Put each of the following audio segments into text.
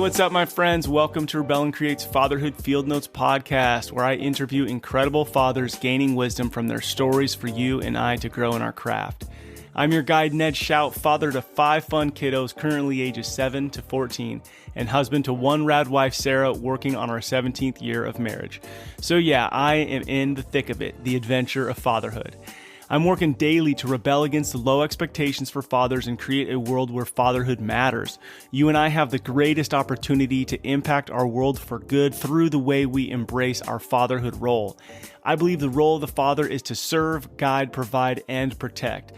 what's up, my friends? Welcome to Rebel and Create's Fatherhood Field Notes podcast, where I interview incredible fathers gaining wisdom from their stories for you and I to grow in our craft. I'm your guide, Ned Shout, father to 5 fun kiddos, currently ages 7 to 14, and husband to 1 rad wife, Sarah, working on our 17th year of marriage. So yeah, I am in the thick of it, the adventure of fatherhood. I'm working daily to rebel against the low expectations for fathers and create a world where fatherhood matters. You and I have the greatest opportunity to impact our world for good through the way we embrace our fatherhood role. I believe the role of the father is to serve, guide, provide, and protect,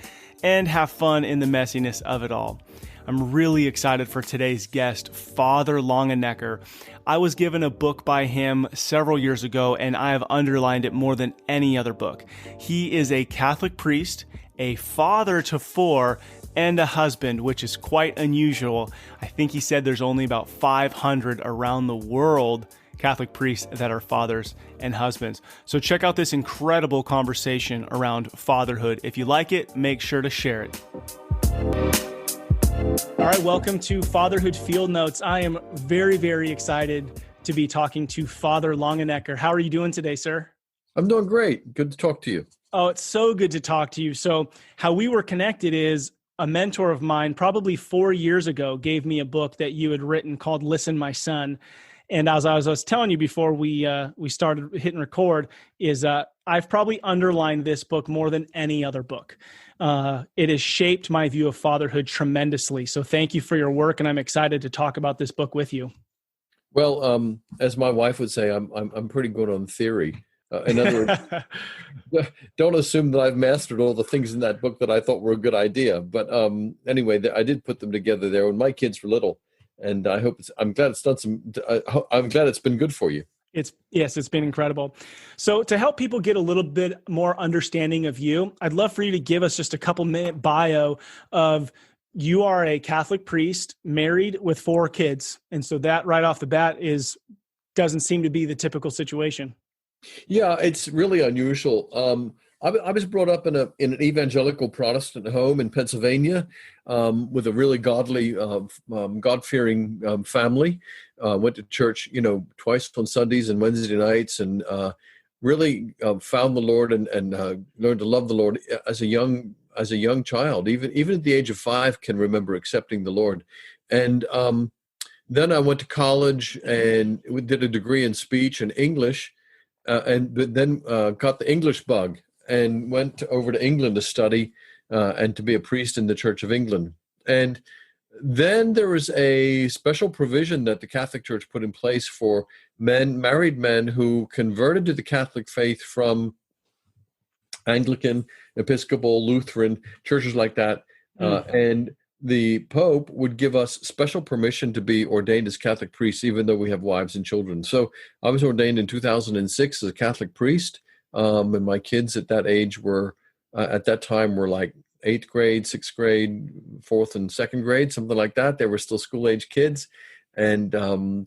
and have fun in the messiness of it all. I'm really excited for today's guest, Father Longenecker. I was given a book by him several years ago, and I have underlined it more than any other book. He is a Catholic priest, a father to 4, and a husband, which is quite unusual. I think he said there's only about 500 around the world Catholic priests that are fathers and husbands. So check out this incredible conversation around fatherhood. If you like it, make sure to share it. All right, welcome to Fatherhood Field Notes. I am very, very excited to be talking to Father Longenecker. How are you doing today, sir? I'm doing great. Good to talk to you. Oh, it's so good to talk to you. So how we were connected is a mentor of mine probably 4 years ago gave me a book that you had written called Listen, My Son. And as I was telling you before we started hitting record, is I've probably underlined this book more than any other book. It has shaped my view of fatherhood tremendously. So thank you for your work, and I'm excited to talk about this book with you. Well, as my wife would say, I'm pretty good on theory. In other words, don't assume that I've mastered all the things in that book that I thought were a good idea. But anyway, I did put them together there when my kids were little. And I'm glad it's been good for you. It's been incredible. So to help people get a little bit more understanding of you, I'd love for you to give us just a couple-minute bio of you are a Catholic priest, married with 4 kids. And so that right off the bat doesn't seem to be the typical situation. Yeah, it's really unusual. I was brought up in an evangelical Protestant home in Pennsylvania with a really godly, God-fearing family. Went to church, twice on Sundays and Wednesday nights, and really found the Lord and learned to love the Lord as a young child. Even at the age of 5, can remember accepting the Lord. And then I went to college and did a degree in speech and English, and then got the English bug and went over to England to study and to be a priest in the Church of England. And then there was a special provision that the Catholic Church put in place for married men who converted to the Catholic faith from Anglican, Episcopal, Lutheran, churches like that. And the Pope would give us special permission to be ordained as Catholic priests, even though we have wives and children. So I was ordained in 2006 as a Catholic priest. And my kids at that age were like 8th grade, 6th grade, 4th and 2nd grade, something like that. They were still school-age kids. And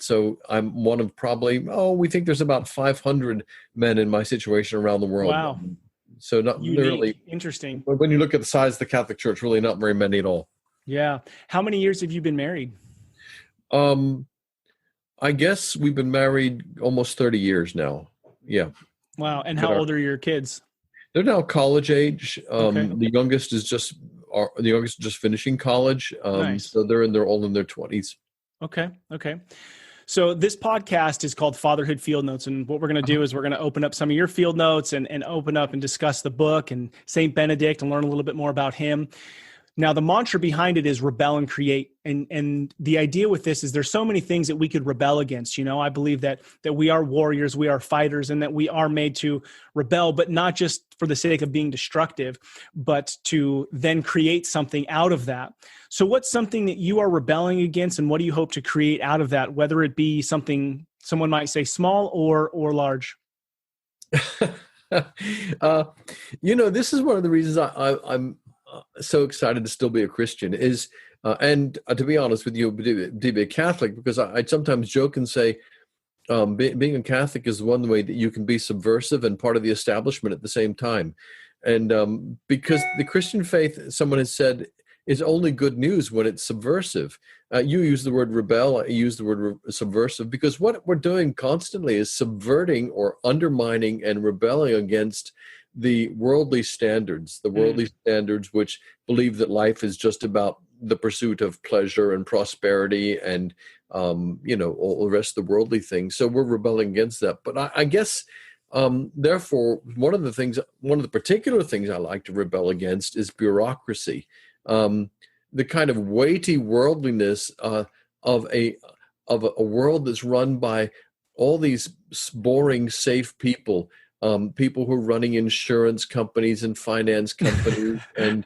so I'm one of probably, we think there's about 500 men in my situation around the world. Wow. So not unique. Literally. Interesting. When you look at the size of the Catholic Church, really not very many at all. Yeah. How many years have you been married? I guess we've been married almost 30 years now. Yeah. Wow. And how old are your kids? They're now college age. Okay. The youngest is just finishing college. Nice. So they're all in their 20s. Okay. So this podcast is called Fatherhood Field Notes. And what we're going to do is we're going to open up some of your field notes and open up and discuss the book and Saint Benedict and learn a little bit more about him. Now, the mantra behind it is rebel and create. And the idea with this is there's so many things that we could rebel against. I believe that we are warriors, we are fighters, and that we are made to rebel, but not just for the sake of being destructive, but to then create something out of that. So what's something that you are rebelling against, and what do you hope to create out of that, whether it be something someone might say small or large? This is one of the reasons I'm so excited to still be a Christian is, and to be honest with you, to be a Catholic, because I sometimes joke and say, being a Catholic is one way that you can be subversive and part of the establishment at the same time. And because the Christian faith, someone has said, is only good news when it's subversive. You use the word rebel, I use the word subversive, because what we're doing constantly is subverting or undermining and rebelling against the worldly standards, which believe that life is just about the pursuit of pleasure and prosperity and, all the rest of the worldly things. So we're rebelling against that. But I guess, therefore, one of the particular things I like to rebel against is bureaucracy. The kind of weighty worldliness of a world that's run by all these boring, safe people, people who are running insurance companies and finance companies and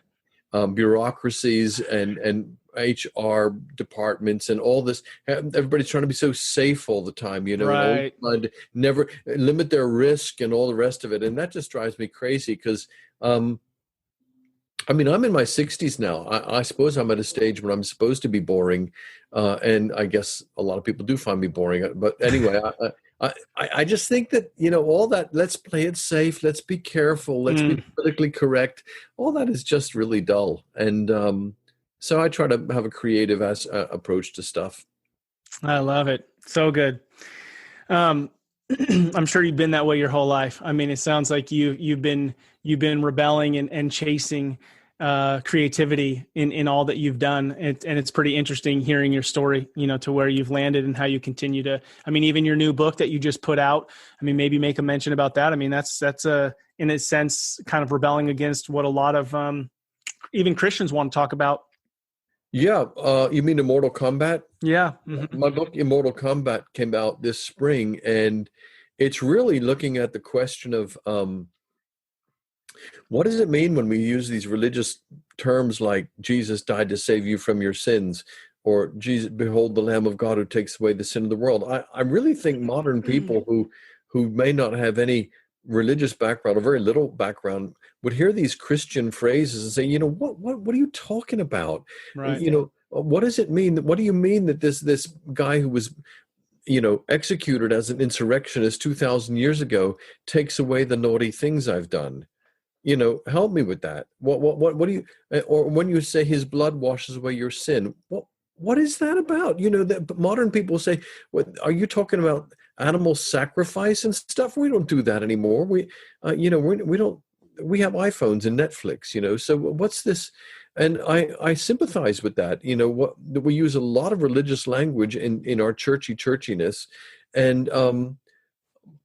bureaucracies and HR departments and all this. Everybody's trying to be so safe all the time, Right. and never limit their risk and all the rest of it. And that just drives me crazy because, I'm in my 60s now. I suppose I'm at a stage when I'm supposed to be boring, and I guess a lot of people do find me boring. But anyway, I just think that, all that, let's play it safe, let's be careful, let's be politically correct, all that is just really dull. And so I try to have a creative approach to stuff. I love it. So good. I'm sure you've been that way your whole life. It sounds like you've been rebelling and chasing creativity in all that you've done. And it's pretty interesting hearing your story, to where you've landed and how you continue to, even your new book that you just put out, maybe make a mention about that. That's in a sense, kind of rebelling against what a lot of even Christians want to talk about. Yeah. You mean Immortal Combat? Yeah. Mm-hmm. My book, Immortal Combat, came out this spring, and it's really looking at the question of what does it mean when we use these religious terms like Jesus died to save you from your sins, or Jesus, behold the Lamb of God who takes away the sin of the world. I really think modern people who may not have any religious background or very little background would hear these Christian phrases and say, what are you talking about? Right. What does it mean? What do you mean that this guy who was executed as an insurrectionist 2,000 years ago takes away the naughty things I've done? Help me with that. What do you, or when you say his blood washes away your sin, what is that about? That modern people say, what are you talking about? Animal sacrifice and stuff? We don't do that anymore. We have iPhones and Netflix, so what's this? And I sympathize with that. We use a lot of religious language in our churchiness, and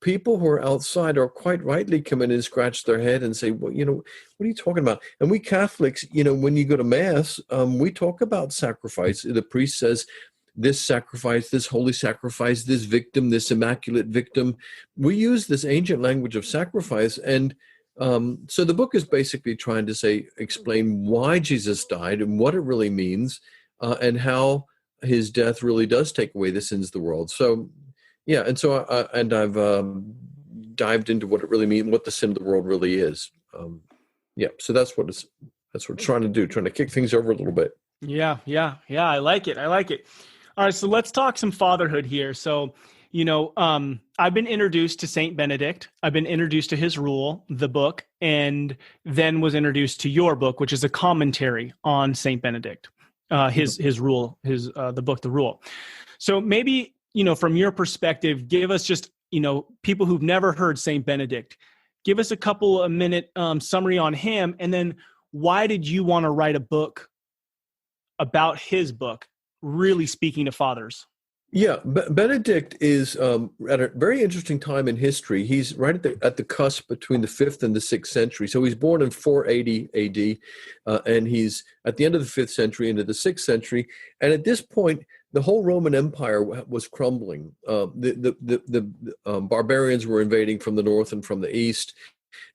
people who are outside are quite rightly come in and scratch their head and say, well, what are you talking about? And we Catholics, when you go to Mass, we talk about sacrifice. The priest says, this sacrifice, this holy sacrifice, this victim, this immaculate victim. We use this ancient language of sacrifice. And so the book is basically trying to explain why Jesus died and what it really means, and how his death really does take away the sins of the world. So, yeah, and so I've dived into what it really means, what the sin of the world really is. So that's what it's trying to do, trying to kick things over a little bit. Yeah. I like it. All right, so let's talk some fatherhood here. So, I've been introduced to Saint Benedict. I've been introduced to his rule, the book, and then was introduced to your book, which is a commentary on Saint Benedict, his rule, the book, The Rule. So maybe, from your perspective, give us just, people who've never heard Saint Benedict, give us a couple of minute summary on him, and then why did you want to write a book about his book, really speaking to fathers? Yeah, Benedict is at a very interesting time in history. He's right at the cusp between the 5th and the 6th century. So he's born in 480 AD, and he's at the end of the 5th century into the 6th century. And at this point, the whole Roman Empire was crumbling. The barbarians were invading from the north and from the east.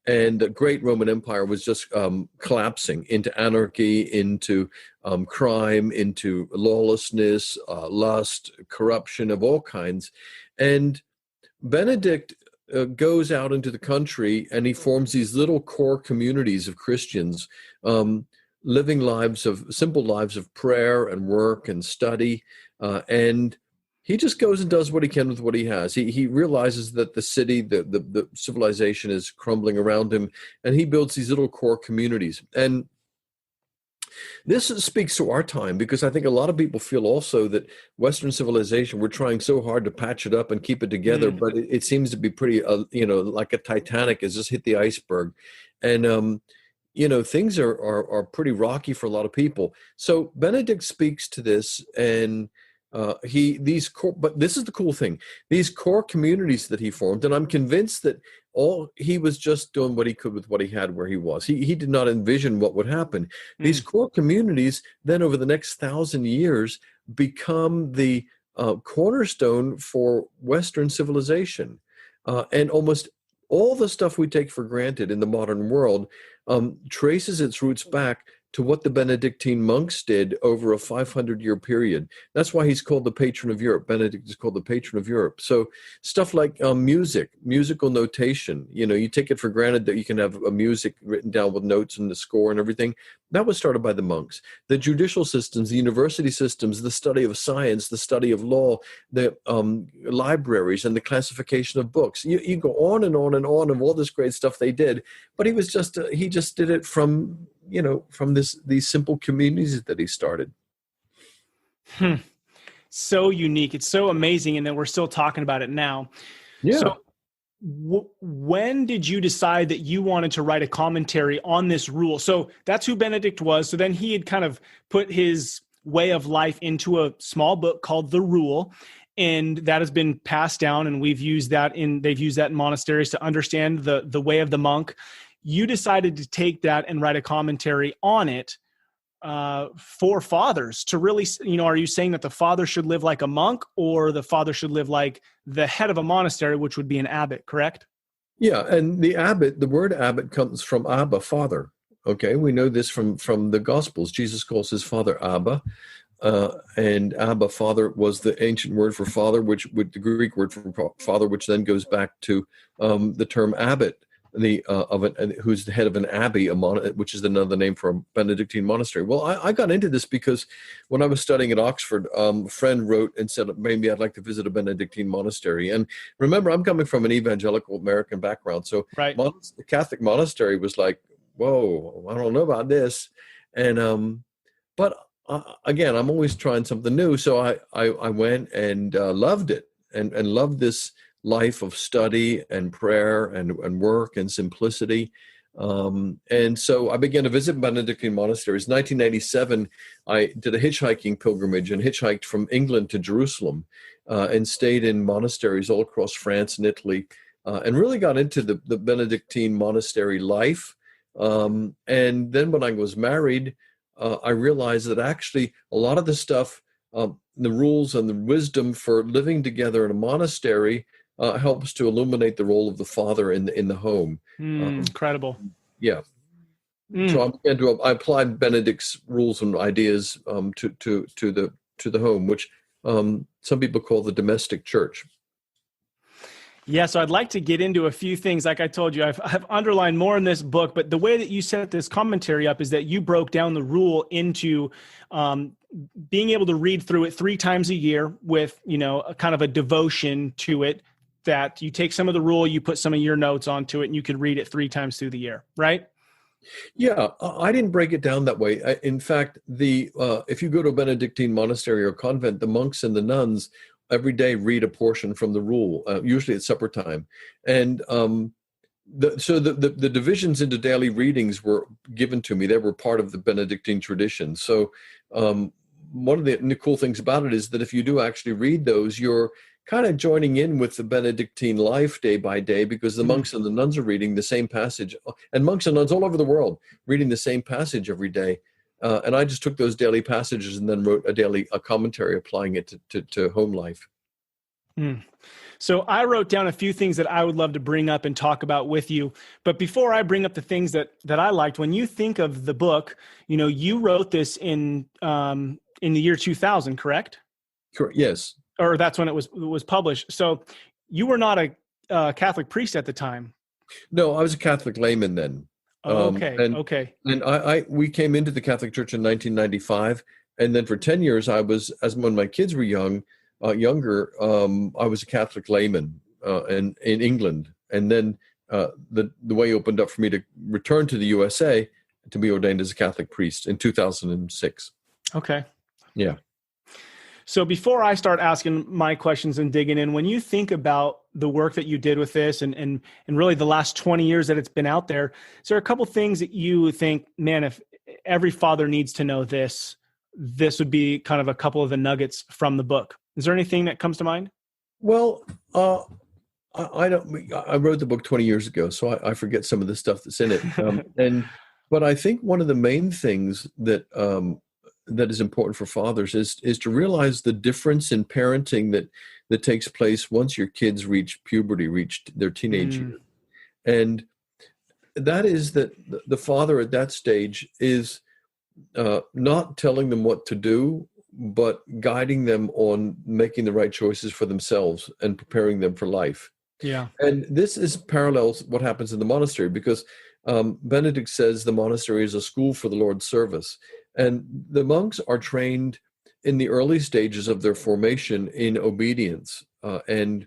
And the great Roman Empire was just collapsing into anarchy, into crime, into lawlessness, lust, corruption of all kinds. And Benedict goes out into the country, and he forms these little core communities of Christians, living simple lives of prayer and work and study. And he just goes and does what he can with what he has. He realizes that the city, the civilization is crumbling around him, and he builds these little core communities. And This speaks to our time, because I think a lot of people feel also that Western civilization, we're trying so hard to patch it up and keep it together, but it seems to be pretty, like a Titanic has just hit the iceberg. And, things are pretty rocky for a lot of people. So Benedict speaks to this, and but this is the cool thing, these core communities that he formed, and I'm convinced that he was just doing what he could with what he had where he was. He did not envision what would happen. These core communities then over the next 1,000 years become the cornerstone for Western civilization. And almost all the stuff we take for granted in the modern world traces its roots back to what the Benedictine monks did over a 500-year period. That's why he's called the patron of Europe. Benedict is called the patron of Europe. So stuff like musical notation, you take it for granted that you can have a music written down with notes and the score and everything. That was started by the monks. The judicial systems, the university systems, the study of science, the study of law, the libraries and the classification of books. You go on and on and on of all this great stuff they did, but he just did it from these simple communities that he started. So unique. It's so amazing. And then we're still talking about it now. Yeah. So when did you decide that you wanted to write a commentary on this rule? So that's who Benedict was. So then he had kind of put his way of life into a small book called The Rule. And that has been passed down, and they've used that in monasteries to understand the way of the monk. You decided to take that and write a commentary on it for fathers to really, are you saying that the father should live like a monk, or the father should live like the head of a monastery, which would be an abbot, correct? Yeah, and the word abbot comes from Abba, father. Okay, we know this from the Gospels. Jesus calls his father Abba, and Abba, father, was the ancient word for father, which with the Greek word for father, which then goes back to the term abbot. Who's the head of an abbey, which is another name for a Benedictine monastery. Well, I got into this because when I was studying at Oxford, a friend wrote and said, maybe I'd like to visit a Benedictine monastery. And remember, I'm coming from an evangelical American background. So right. The Catholic monastery was like, whoa, I don't know about this. And, but again, I'm always trying something new. So I went and loved it and loved this life of study and prayer and work and simplicity. And so I began to visit Benedictine monasteries. In 1987, I did a hitchhiking pilgrimage and hitchhiked from England to Jerusalem and stayed in monasteries all across France and Italy and really got into the Benedictine monastery life. And then when I was married, I realized that actually a lot of the stuff, the rules and the wisdom for living together in a monastery helps to illuminate the role of the father in the home. Incredible. Yeah. So I applied Benedict's rules and ideas to the home, which some people call the domestic church. Yeah, so I'd like to get into a few things. Like I told you, I've underlined more in this book, but the way that you set this commentary up is that you broke down the rule into being able to read through it 3 times a year with, a kind of a devotion to it, that you take some of the rule, you put some of your notes onto it, and you could read it 3 times through the year, right? Yeah, I didn't break it down that way. In fact, if you go to a Benedictine monastery or convent, the monks and the nuns every day read a portion from the rule, usually at supper time. And the divisions into daily readings were given to me. They were part of the Benedictine tradition. So one of the cool things about it is that if you do actually read those, you're kind of joining in with the Benedictine life day by day, because the monks and the nuns are reading the same passage, and monks and nuns all over the world reading the same passage every day. And I just took those daily passages and then wrote a commentary applying it to home life. So I wrote down a few things that I would love to bring up and talk about with you. But before I bring up the things that I liked, when you think of the book, you wrote this in the year 2000, correct? Correct. Yes. Or that's when it was published. So you were not a Catholic priest at the time. No, I was a Catholic layman then. Okay. And we came into the Catholic Church in 1995, and then for 10 years as when my kids were younger, I was a Catholic layman in England. And then the way opened up for me to return to the USA to be ordained as a Catholic priest in 2006. Okay. Yeah. So before I start asking my questions and digging in, when you think about the work that you did with this and really the last 20 years that it's been out there, is there a couple things that you think, man, if every father needs to know this would be kind of a couple of the nuggets from the book? Is there anything that comes to mind? Well, I don't. I wrote the book 20 years ago, so I forget some of the stuff that's in it. But I think one of the main things that that is important for fathers is to realize the difference in parenting that takes place once your kids reach puberty, reached their teenage years, and that is that the father at that stage is not telling them what to do, but guiding them on making the right choices for themselves and preparing them for life. Yeah. And this is parallels what happens in the monastery, because Benedict says the monastery is a school for the Lord's service. And the monks are trained in the early stages of their formation in obedience. And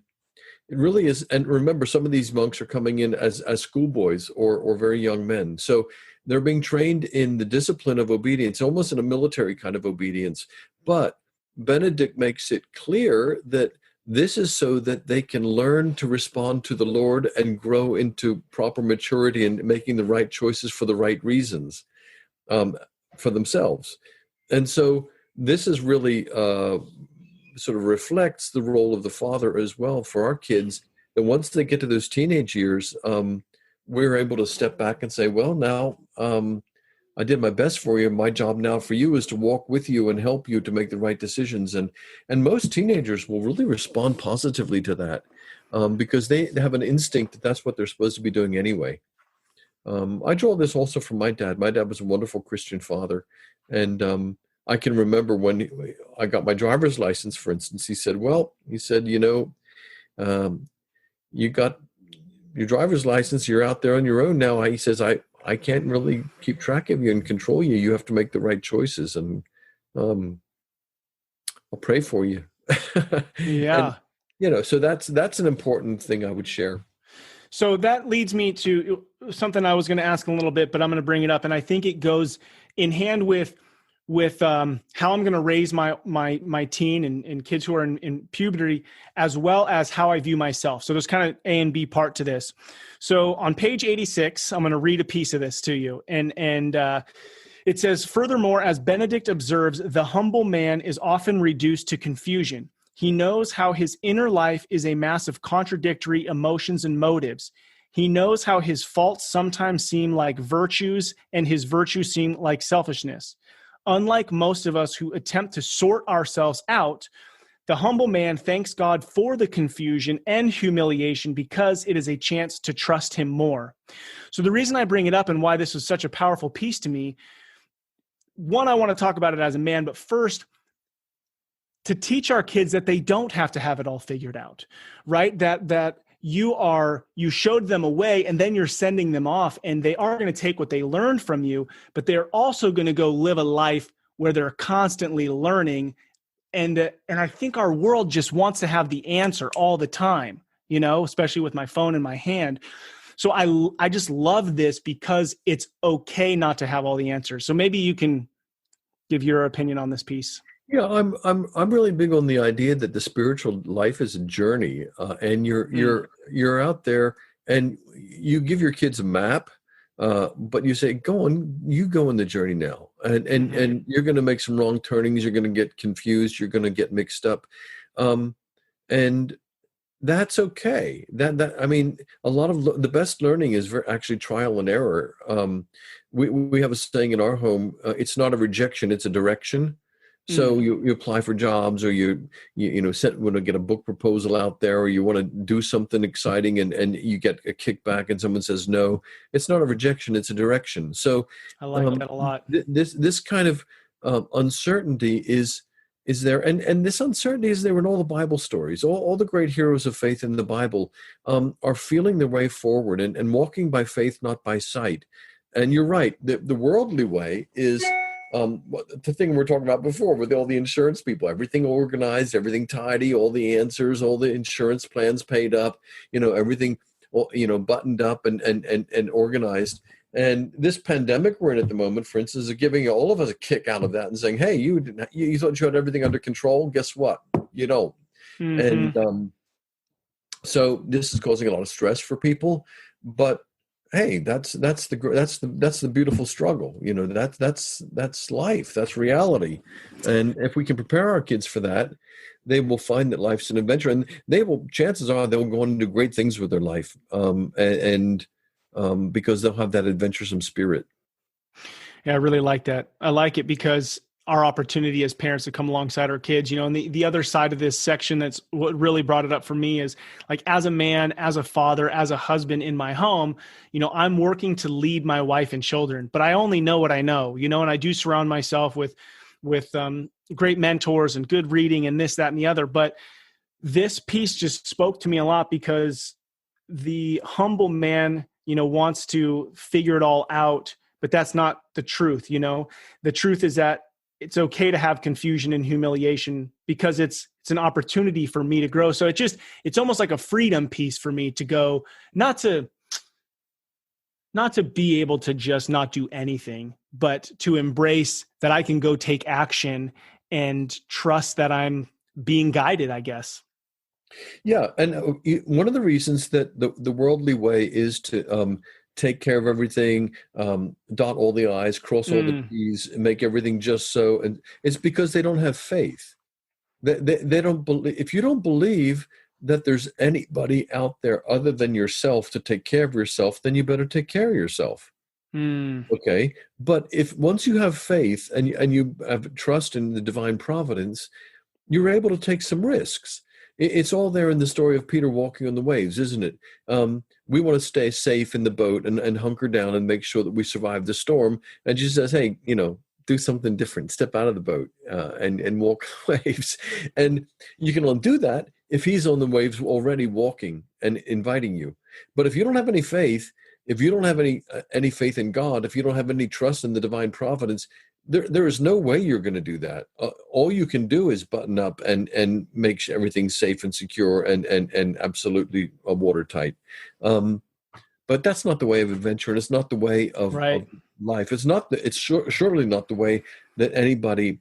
it really is. And remember, some of these monks are coming in as schoolboys or very young men. So they're being trained in the discipline of obedience, almost in a military kind of obedience. But Benedict makes it clear that this is so that they can learn to respond to the Lord and grow into proper maturity and making the right choices for the right reasons for themselves. And so this is really sort of reflects the role of the father as well for our kids, that once they get to those teenage years, we're able to step back and say, well, now I did my best for you. My job now for you is to walk with you and help you to make the right decisions. And most teenagers will really respond positively to that because they have an instinct that that's what they're supposed to be doing anyway. I draw this also from my dad. My dad was a wonderful Christian father. And I can remember when I got my driver's license, for instance, he said, you got your driver's license, you're out there on your own now. He says, I can't really keep track of you and control you. You have to make the right choices, and I'll pray for you. Yeah. And, so that's an important thing I would share. So that leads me to something I was going to ask in a little bit, but I'm going to bring it up. And I think it goes in hand with how I'm going to raise my teen and kids who are in puberty, as well as how I view myself. So there's kind of A and B part to this. So on page 86, I'm going to read a piece of this to you. And it says, furthermore, as Benedict observes, the humble man is often reduced to confusion. He knows how his inner life is a mass of contradictory emotions and motives. He knows how his faults sometimes seem like virtues and his virtues seem like selfishness. Unlike most of us who attempt to sort ourselves out, the humble man thanks God for the confusion and humiliation because it is a chance to trust him more. So the reason I bring it up and why this was such a powerful piece to me, one, I want to talk about it as a man, but first, to teach our kids that they don't have to have it all figured out, right? That you showed them a way and then you're sending them off, and they are going to take what they learned from you, but they're also going to go live a life where they're constantly learning. And I think our world just wants to have the answer all the time, especially with my phone in my hand. So I just love this because it's okay not to have all the answers. So maybe you can give your opinion on this piece. Yeah, I'm really big on the idea that the spiritual life is a journey, and you're out there, and you give your kids a map, but you say, go on, you go on the journey now, and you're going to make some wrong turnings, you're going to get confused, you're going to get mixed up, and that's okay. That I mean, a lot of the best learning is actually trial and error. We have a saying in our home: it's not a rejection, it's a direction. So you apply for jobs, or you want to get a book proposal out there, or you want to do something exciting and you get a kickback and someone says no. It's not a rejection, it's a direction. So I like that a lot. This kind of uncertainty is there, and this uncertainty is there in all the Bible stories. All the great heroes of faith in the Bible are feeling their way forward and walking by faith, not by sight. And you're right, the worldly way is the thing we were talking about before with all the insurance people, everything organized, everything tidy, all the answers, all the insurance plans paid up, everything, buttoned up and organized. And this pandemic we're in at the moment, for instance, is giving all of us a kick out of that and saying, hey, you thought you had everything under control. Guess what? You don't. Mm-hmm. And so this is causing a lot of stress for people. But hey, that's the beautiful struggle. That's life. That's reality. And if we can prepare our kids for that, they will find that life's an adventure, and chances are they'll go on and do great things with their life. Because they'll have that adventuresome spirit. Yeah, I really like that. I like it because our opportunity as parents to come alongside our kids, and the other side of this section, that's what really brought it up for me, is like, as a man, as a father, as a husband in my home, I'm working to lead my wife and children, but I only know what I know, and I do surround myself with great mentors and good reading and this, that, and the other. But this piece just spoke to me a lot, because the humble man, wants to figure it all out, but that's not the truth. The truth is that it's okay to have confusion and humiliation, because it's an opportunity for me to grow. So it's almost like a freedom piece for me to go, not to be able to just not do anything, but to embrace that I can go take action and trust that I'm being guided, I guess. Yeah. And one of the reasons that the worldly way is to take care of everything, dot all the I's, cross all the T's, and make everything just so. And it's because they don't have faith. They don't believe. If you don't believe that there's anybody out there other than yourself to take care of yourself, then you better take care of yourself. Okay. But once you have faith and you have trust in the divine providence, you're able to take some risks. It's all there in the story of Peter walking on the waves, isn't it? We want to stay safe in the boat and hunker down and make sure that we survive the storm. And Jesus says, hey, do something different. Step out of the boat and walk waves. And you can only do that if he's on the waves already walking and inviting you. But if you don't have any faith, if you don't have any faith in God, if you don't have any trust in the divine providence, there is no way you're going to do that. All you can do is button up and make sure everything's safe and secure and absolutely watertight. But that's not the way of adventure, and it's not the way of life. It's surely not the way that anybody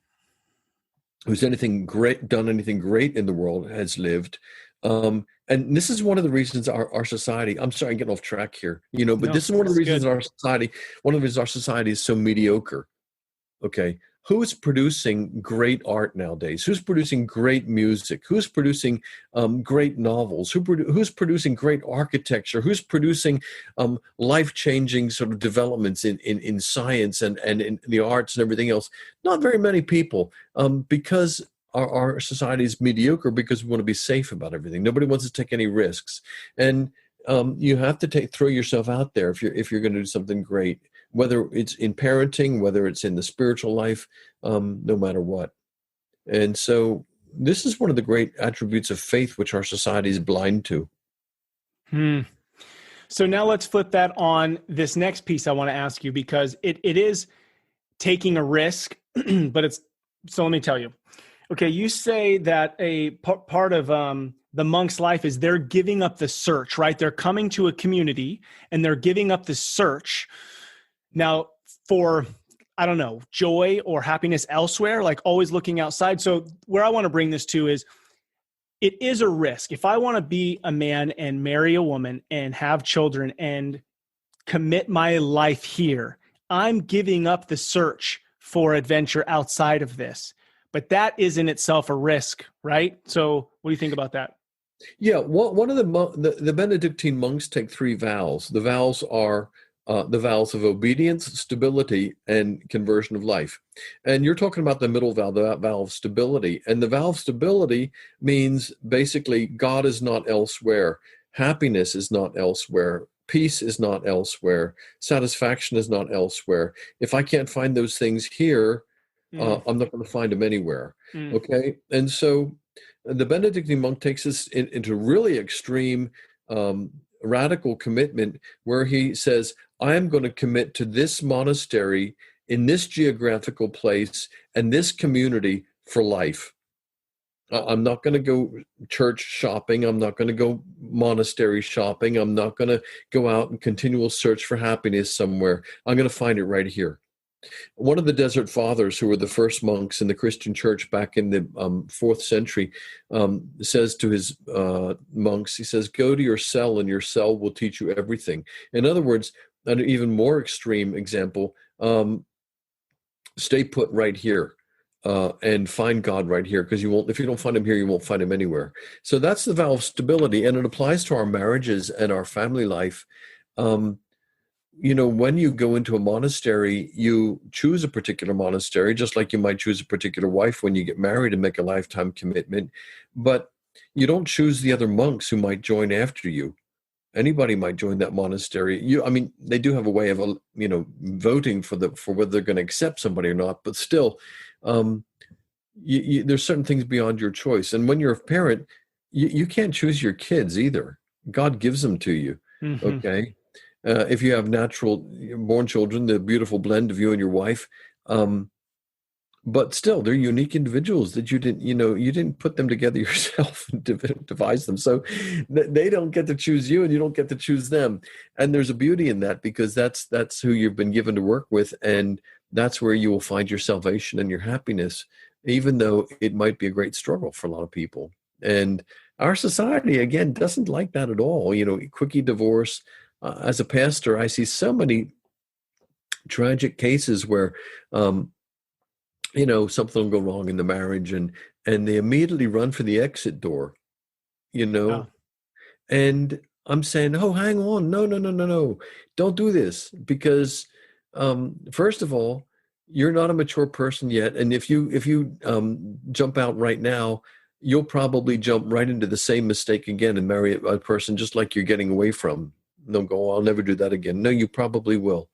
who's done anything great in the world has lived. And this is one of the reasons our society, I'm sorry, I'm getting off track here, this is one of the reasons our society is so mediocre. Okay. Who's producing great art nowadays? Who's producing great music? Who's producing great novels? Who's producing great architecture? Who's producing life-changing sort of developments in science and in the arts and everything else? Not very many people, because our society is mediocre, because we want to be safe about everything. Nobody wants to take any risks. And you have to throw yourself out there if you're going to do something great, whether it's in parenting, whether it's in the spiritual life, no matter what. And so this is one of the great attributes of faith, which our society is blind to. So now let's flip that on this next piece I want to ask you, because it is taking a risk, but so let me tell you. Okay, you say that a part of the monk's life is they're giving up the search, right? They're coming to a community and they're giving up the search. Now, for, I don't know, joy or happiness elsewhere, like always looking outside. So where I want to bring this to is, it is a risk. If I want to be a man and marry a woman and have children and commit my life here, I'm giving up the search for adventure outside of this. But that is in itself a risk, right? So what do you think about that? Yeah, one of the Benedictine monks take 3 vows. The vows are the vows of obedience, stability, and conversion of life. And you're talking about the middle vow, the vow of stability. And the vow of stability means basically God is not elsewhere. Happiness is not elsewhere. Peace is not elsewhere. Satisfaction is not elsewhere. If I can't find those things here, I'm not going to find them anywhere. Okay. And so the Benedictine monk takes us into really extreme, radical commitment, where he says, I am going to commit to this monastery in this geographical place and this community for life. I'm not going to go church shopping. I'm not going to go monastery shopping. I'm not going to go out and continual search for happiness somewhere. I'm going to find it right here. One of the Desert Fathers, who were the first monks in the Christian church back in the fourth century, says to his monks, he says, go to your cell and your cell will teach you everything. In other words, an even more extreme example, stay put right here. And find God right here, because if you don't find him here, you won't find him anywhere. So that's the vow of stability, and it applies to our marriages and our family life. When you go into a monastery, you choose a particular monastery, just like you might choose a particular wife when you get married and make a lifetime commitment. But you don't choose the other monks who might join after you. Anybody might join that monastery. They do have a way of, voting for whether they're going to accept somebody or not. But still, there's certain things beyond your choice. And when you're a parent, you can't choose your kids either. God gives them to you. Mm-hmm. Okay. If you have natural born children, the beautiful blend of you and your wife, but still, they're unique individuals that you didn't put them together yourself and devise them. So they don't get to choose you, and you don't get to choose them. And there's a beauty in that, because that's who you've been given to work with, and that's where you will find your salvation and your happiness, even though it might be a great struggle for a lot of people. And our society, again, doesn't like that at all. Quickie divorce. As a pastor, I see so many tragic cases where something will go wrong in the marriage, and they immediately run for the exit door, Yeah. And I'm saying, oh, hang on. No. Don't do this, because first of all, you're not a mature person yet. And if you jump out right now, you'll probably jump right into the same mistake again and marry a person just like you're getting away from. They'll go, I'll never do that again. No, you probably will.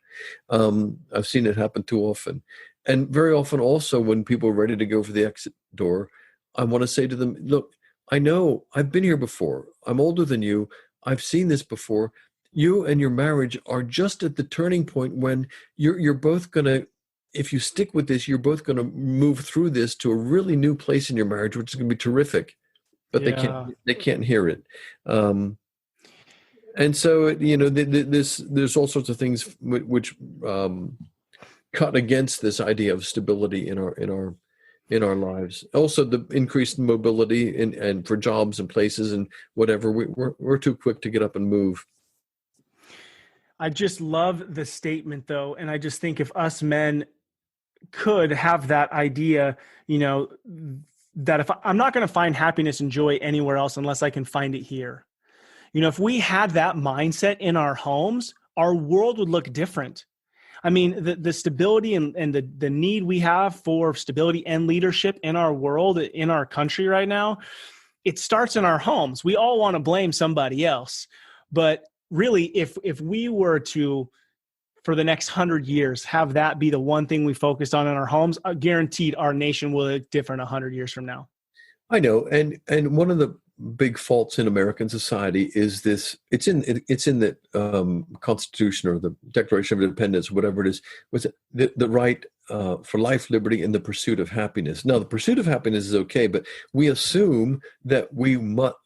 I've seen it happen too often. And very often also, when people are ready to go for the exit door, I want to say to them, look, I know I've been here before. I'm older than you. I've seen this before. You and your marriage are just at the turning point when you're both going to, if you stick with this, you're both going to move through this to a really new place in your marriage, which is going to be terrific. But they can't hear it. And so, there's all sorts of things which cut against this idea of stability in our lives. Also, the increased mobility and for jobs and places and whatever, we're too quick to get up and move. I just love the statement, though, and I just think if us men could have that idea, that if I'm not going to find happiness and joy anywhere else unless I can find it here. If we had that mindset in our homes, our world would look different. I mean, the stability and the need we have for stability and leadership in our world, in our country right now, it starts in our homes. We all want to blame somebody else. But really, if we were to, for the next 100 years, have that be the one thing we focused on in our homes, guaranteed our nation will look different 100 years from now. I know. And one of the big faults in American society is this. It's in the Constitution or the Declaration of Independence, whatever it is, was the right for life, liberty, and the pursuit of happiness. Now, the pursuit of happiness is okay, but we assume that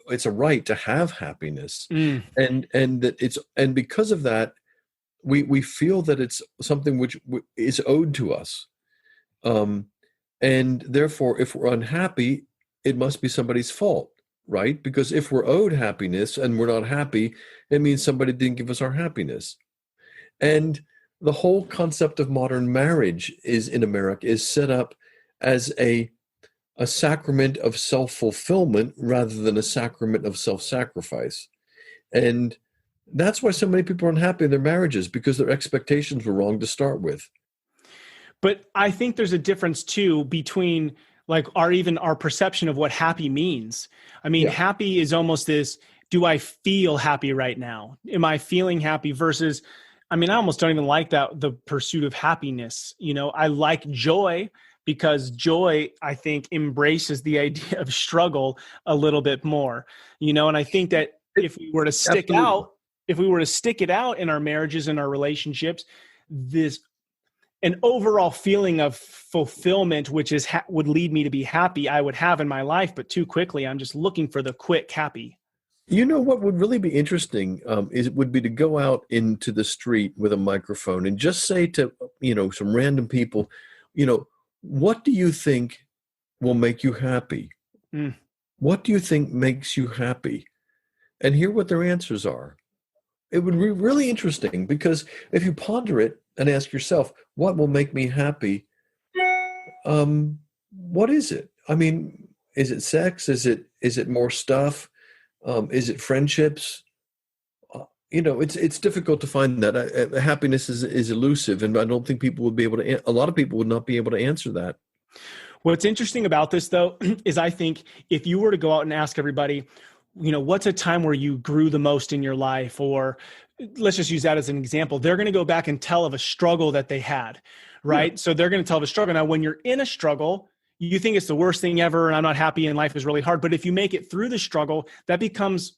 it's a right to have happiness, and that and because of that, we feel that it's something which is owed to us, and therefore, if we're unhappy, it must be somebody's fault. Right? Because if we're owed happiness and we're not happy, it means somebody didn't give us our happiness. And the whole concept of modern marriage in America is set up as a sacrament of self-fulfillment rather than a sacrament of self-sacrifice. And that's why so many people are unhappy in their marriages, because their expectations were wrong to start with. But I think there's a difference too between our perception of what happy means. I mean, happy is almost this, do I feel happy right now? Am I feeling happy versus, I almost don't even like that, the pursuit of happiness. I like joy because joy, I think, embraces the idea of struggle a little bit more, and I think that if we were to stick it out in our marriages and our relationships, an overall feeling of fulfillment, which is would lead me to be happy, I would have in my life. But too quickly, I'm just looking for the quick happy. You know what would really be interesting would be to go out into the street with a microphone and just say to, some random people, what do you think will make you happy? Mm. What do you think makes you happy? And hear what their answers are. It would be really interesting, because if you ponder it and ask yourself, what will make me happy? What is it? I mean, is it sex? Is it more stuff? Is it friendships? It's difficult to find that. Happiness is elusive, and I don't think people would be able to. A lot of people would not be able to answer that. What's interesting about this, though, is I think if you were to go out and ask everybody, what's a time where you grew the most in your life, or let's just use that as an example, they're going to go back and tell of a struggle that they had, right? Yeah. So they're going to tell of a struggle. Now, when you're in a struggle, you think it's the worst thing ever and I'm not happy and life is really hard. But if you make it through the struggle, that becomes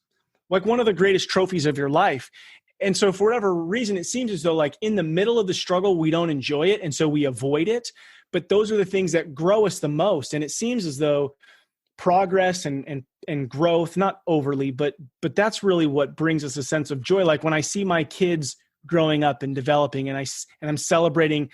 like one of the greatest trophies of your life. And so for whatever reason, it seems as though like in the middle of the struggle, we don't enjoy it. And so we avoid it. But those are the things that grow us the most. And it seems as though progress and growth, not overly, but that's really what brings us a sense of joy. Like when I see my kids growing up and developing, and I'm celebrating,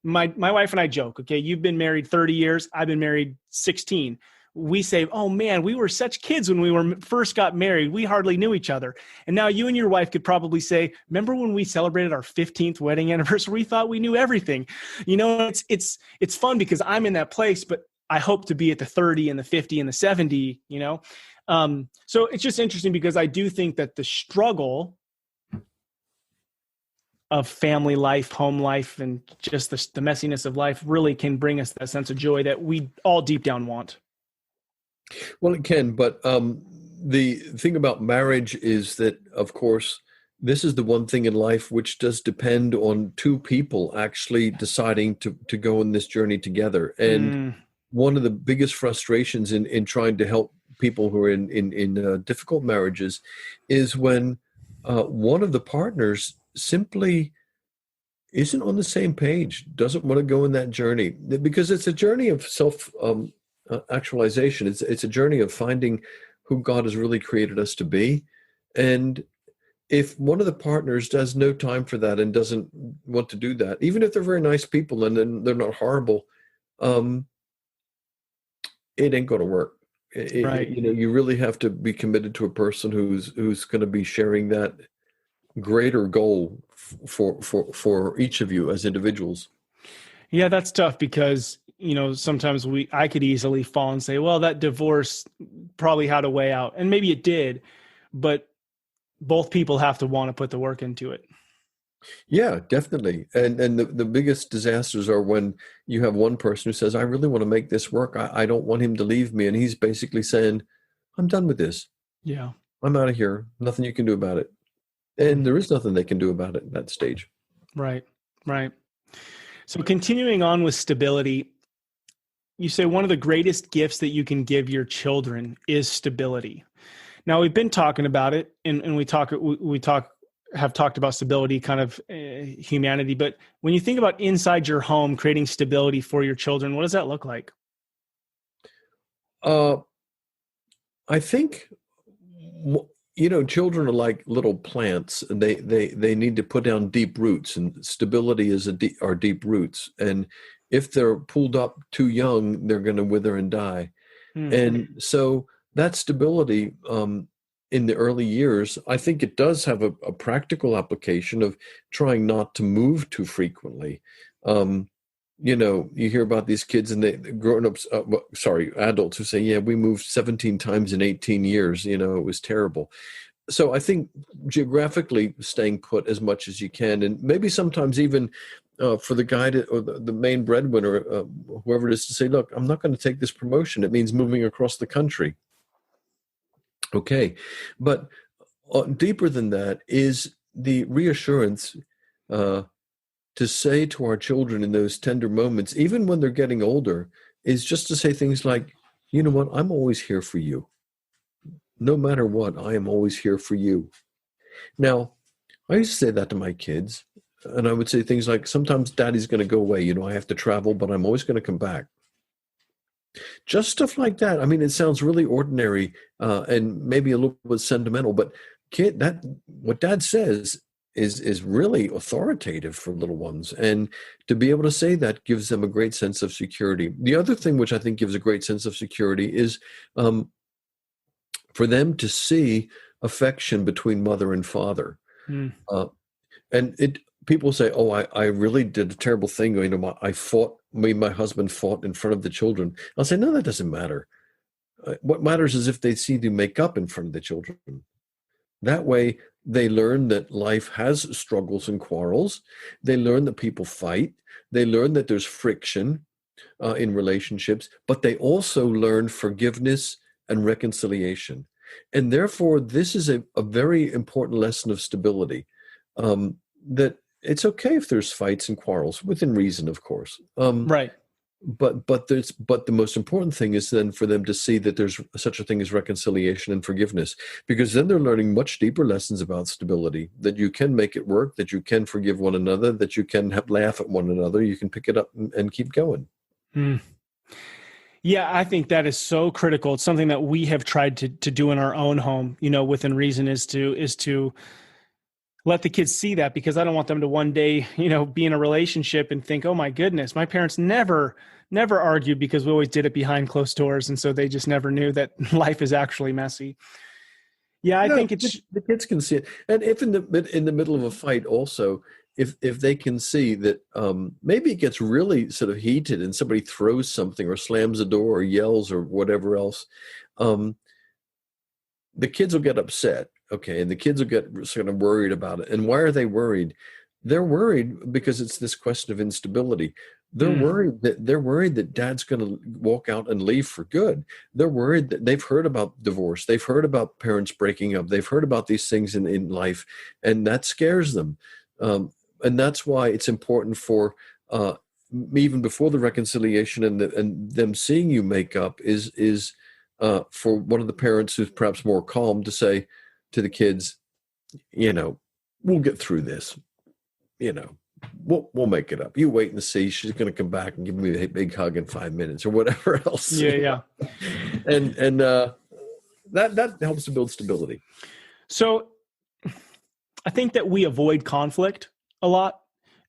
my wife and I joke, okay, you've been married 30 years. I've been married 16. We say, oh man, we were such kids when we first got married. We hardly knew each other. And now you and your wife could probably say, remember when we celebrated our 15th wedding anniversary? We thought we knew everything. It's fun because I'm in that place, but I hope to be at the 30 and the 50 and the 70, So it's just interesting because I do think that the struggle of family life, home life, and just the messiness of life really can bring us that sense of joy that we all deep down want. Well, it can, but the thing about marriage is that, of course, this is the one thing in life which does depend on two people actually deciding to go on this journey together. And one of the biggest frustrations in trying to help people who are in difficult marriages is when one of the partners simply isn't on the same page, doesn't want to go in that journey, because it's a journey of self actualization. It's a journey of finding who God has really created us to be. And if one of the partners does no time for that and doesn't want to do that, even if they're very nice people and then they're not horrible, it ain't going to work. Right. You really have to be committed to a person who's going to be sharing that greater goal for each of you as individuals. Yeah, that's tough because, sometimes I could easily fall and say, well, that divorce probably had a way out, and maybe it did, but both people have to want to put the work into it. Yeah, definitely. And the biggest disasters are when you have one person who says, I really want to make this work. I don't want him to leave me. And he's basically saying, I'm done with this. Yeah. I'm out of here. Nothing you can do about it. And there is nothing they can do about it at that stage. Right. So continuing on with stability, you say one of the greatest gifts that you can give your children is stability. Now we've been talking about it and have talked about stability, kind of humanity. But when you think about inside your home, creating stability for your children, what does that look like? I think, children are like little plants, and they need to put down deep roots, and stability are deep roots. And if they're pulled up too young, they're going to wither and die. And so that stability, in the early years, I think it does have a practical application of trying not to move too frequently. You hear about these kids and adults who say, yeah, we moved 17 times in 18 years. It was terrible. So I think geographically staying put as much as you can, and maybe sometimes even for the guy or the main breadwinner, whoever it is, to say, look, I'm not going to take this promotion. It means moving across the country. Okay. But deeper than that is the reassurance to say to our children in those tender moments, even when they're getting older, is just to say things like, you know what, I'm always here for you. No matter what, I am always here for you. Now, I used to say that to my kids, And I would say things like, sometimes daddy's going to go away. I have to travel, but I'm always going to come back. Just stuff like that. I mean, it sounds really ordinary and maybe a little bit sentimental, but what dad says is really authoritative for little ones. And to be able to say that gives them a great sense of security. The other thing which I think gives a great sense of security is for them to see affection between mother and father. And people say, oh, I really did a terrible thing. My husband fought in front of the children. I'll say, no, that doesn't matter. What matters is if they see you make up in front of the children. That way, they learn that life has struggles and quarrels. They learn that people fight. They learn that there's friction in relationships, but they also learn forgiveness and reconciliation. And therefore, this is a very important lesson of stability, that it's okay if there's fights and quarrels, within reason, of course. Right. But the most important thing is then for them to see that there's such a thing as reconciliation and forgiveness, because then they're learning much deeper lessons about stability, that you can make it work, that you can forgive one another, that you can laugh at one another, you can pick it up and keep going. Yeah, I think that is so critical. It's something that we have tried to do in our own home, within reason, is to let the kids see that, because I don't want them to one day, be in a relationship and think, oh my goodness, my parents never argued because we always did it behind closed doors. And so they just never knew that life is actually messy. Yeah, I think the kids can see it. And if in the middle of a fight also, if they can see that maybe it gets really sort of heated and somebody throws something or slams a door or yells or whatever else, the kids will get upset. Okay, and the kids will get sort of worried about it. And why are they worried? They're worried because it's this question of instability. They're worried that dad's going to walk out and leave for good. They're worried that they've heard about divorce. They've heard about parents breaking up. They've heard about these things in life, and that scares them. And that's why it's important for even before the reconciliation and them seeing you make up is for one of the parents who's perhaps more calm to say to the kids, we'll get through this. We'll make it up. You wait and see. She's going to come back and give me a big hug in 5 minutes or whatever else. Yeah. And that helps to build stability. So I think that we avoid conflict a lot.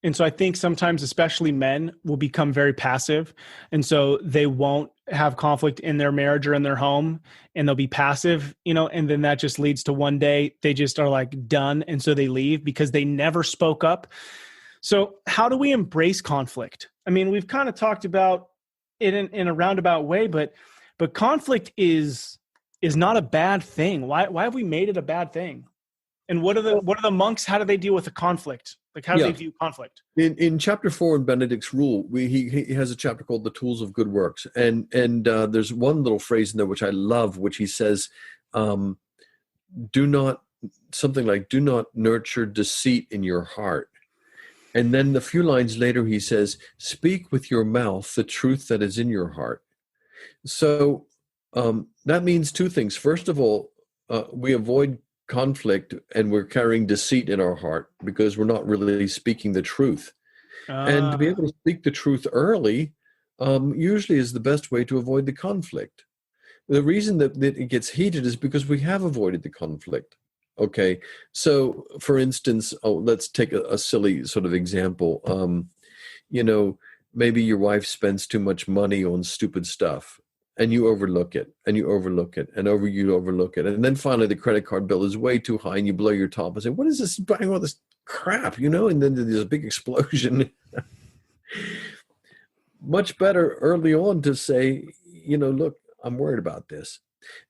And so I think sometimes, especially men, will become very passive. And so they won't have conflict in their marriage or in their home, and they'll be passive, and then that just leads to one day they just are like done. And so they leave because they never spoke up. So how do we embrace conflict? I mean, we've kind of talked about it in a roundabout way, but conflict is not a bad thing. Why have we made it a bad thing? And what are the monks? How do they deal with the conflict? Like, how do they view conflict? In chapter 4 in Benedict's Rule, he has a chapter called "The Tools of Good Works," and there's one little phrase in there which I love, which he says, "Do not nurture deceit in your heart." And then a few lines later, he says, "Speak with your mouth the truth that is in your heart." So that means two things. First of all, we avoid conflict and we're carrying deceit in our heart because we're not really speaking the truth. And to be able to speak the truth early usually is the best way to avoid the conflict. The reason that it gets heated is because we have avoided the conflict. Okay, so for instance, let's take a silly sort of example. Maybe your wife spends too much money on stupid stuff, and you overlook it, and you overlook it, and you overlook it. And then finally the credit card bill is way too high, and you blow your top and say, what is this, buying all this crap, And then there's a big explosion. Much better early on to say, look, I'm worried about this.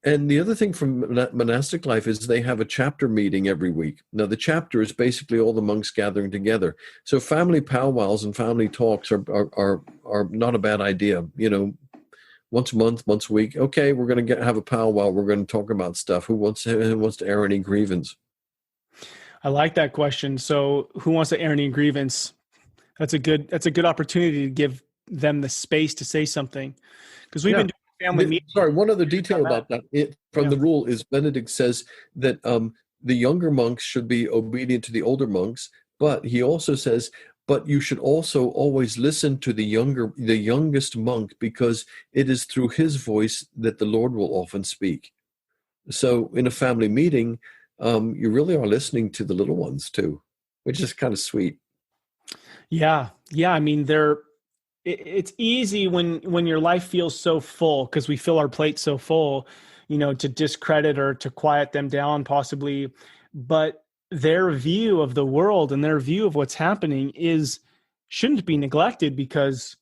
And the other thing from monastic life is they have a chapter meeting every week. Now, the chapter is basically all the monks gathering together. So family powwows and family talks are not a bad idea. Once a month, once a week. Okay, we're going to have a powwow. We're going to talk about stuff. Who wants to air any grievance? I like that question. So, who wants to air any grievance? That's a good opportunity to give them the space to say something, because we've been doing family meetings. Sorry, one other detail about that from the rule is Benedict says that the younger monks should be obedient to the older monks, But he also says, but you should also always listen to the youngest monk, because it is through his voice that the Lord will often speak. So in a family meeting, you really are listening to the little ones too, which is kind of sweet. Yeah. Yeah. I mean, it's easy when your life feels so full, because we fill our plate so full, to discredit or to quiet them down possibly. But their view of the world and their view of what's happening shouldn't be neglected, because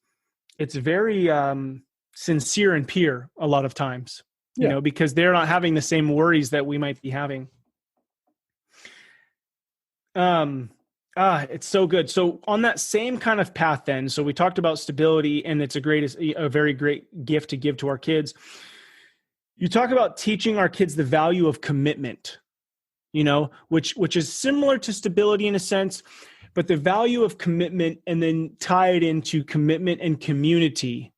it's very sincere and pure a lot of times, Yeah. because they're not having the same worries that we might be having. It's so good. So on that same kind of path then, so we talked about stability, and it's a very great gift to give to our kids. You talk about teaching our kids the value of commitment, which is similar to stability in a sense, but the value of commitment, and then tie it into commitment and community,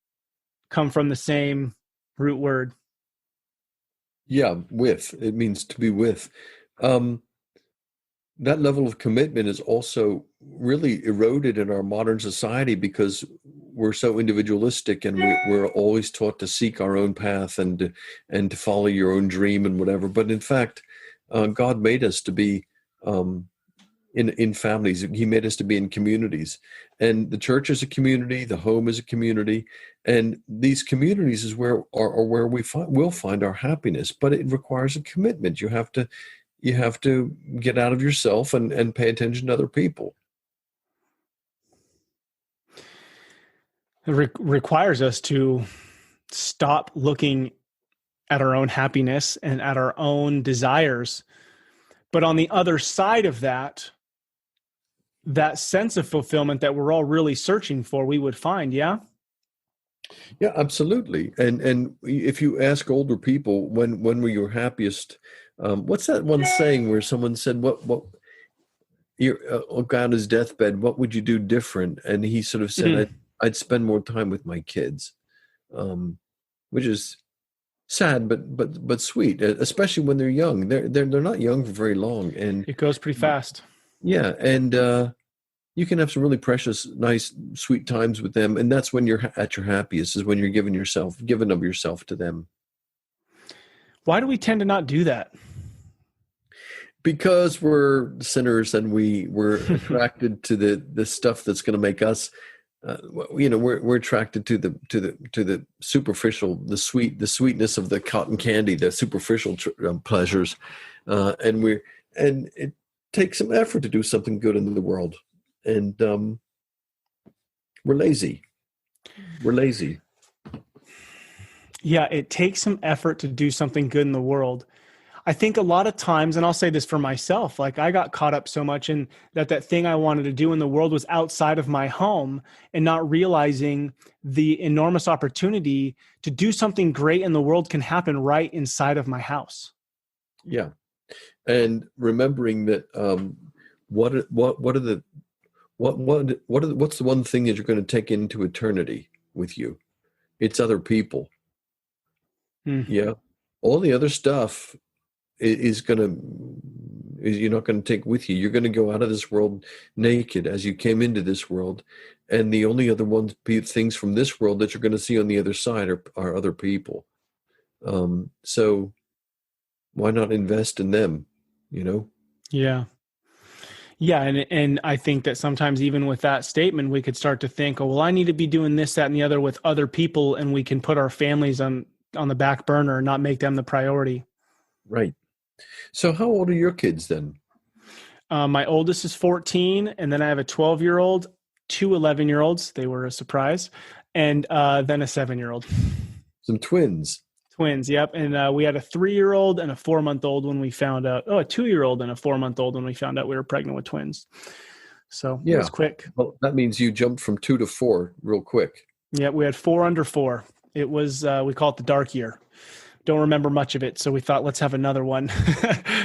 come from the same root word. Yeah, it means to be with. That level of commitment is also really eroded in our modern society, because we're so individualistic, and we're always taught to seek our own path and to follow your own dream and whatever. But in fact, God made us to be in families. He made us to be in communities, and the church is a community, the home is a community, and these communities is where we'll find our happiness. But it requires a commitment. You have to get out of yourself and pay attention to other people. It requires us to stop looking at our own happiness and at our own desires. But on the other side of that sense of fulfillment that we're all really searching for, we would find, yeah? Yeah, absolutely. And if you ask older people, when were you happiest? What's that one saying where someone said, "What you're on his deathbed? What would you do different?" And he sort of said, "I'd spend more time with my kids," which is sad, but sweet, especially when they're young. They're not young for very long, and it goes pretty fast. Yeah, and you can have some really precious, nice, sweet times with them, and that's when you're at your happiest, is when you're giving of yourself to them. Why do we tend to not do that? Because we're sinners, and we're attracted to the stuff that's going to make us. We're attracted to the superficial, the sweetness of the cotton candy, the superficial pleasures, and it takes some effort to do something good in the world. And we're lazy. Yeah, it takes some effort to do something good in the world. I think a lot of times, and I'll say this for myself, like I got caught up so much in that thing I wanted to do in the world was outside of my home, and not realizing the enormous opportunity to do something great in the world can happen right inside of my house. Yeah. And remembering that what's the one thing that you're going to take into eternity with you? It's other people. Yeah. All the other stuff is you're not going to take with you. You're going to go out of this world naked as you came into this world. And the only other things from this world that you're going to see on the other side are other people. So why not invest in them? Yeah. Yeah. And I think that sometimes even with that statement, we could start to think, oh, well, I need to be doing this, that, and the other with other people. And we can put our families on the back burner and not make them the priority. Right. So how old are your kids then? My oldest is 14. And then I have a 12-year-old, 2 11-year-olds. They were a surprise. And then a 7-year-old. Some twins. Twins, yep. And we had a 3-year-old and a 4-month-old when we found out. Oh, a 2-year-old and a 4-month-old when we found out we were pregnant with twins. So It was quick. Well, that means you jumped from 2 to 4 real quick. Yeah, we had 4 under 4. It was, we call it the dark year. Don't remember much of it. So we thought, let's have another one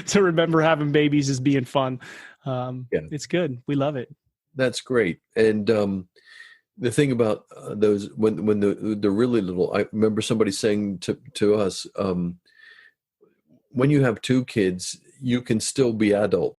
to remember having babies as being fun. It's good. We love it. That's great. And the thing about those, when they're really little, I remember somebody saying to us, when you have 2 kids, you can still be adult.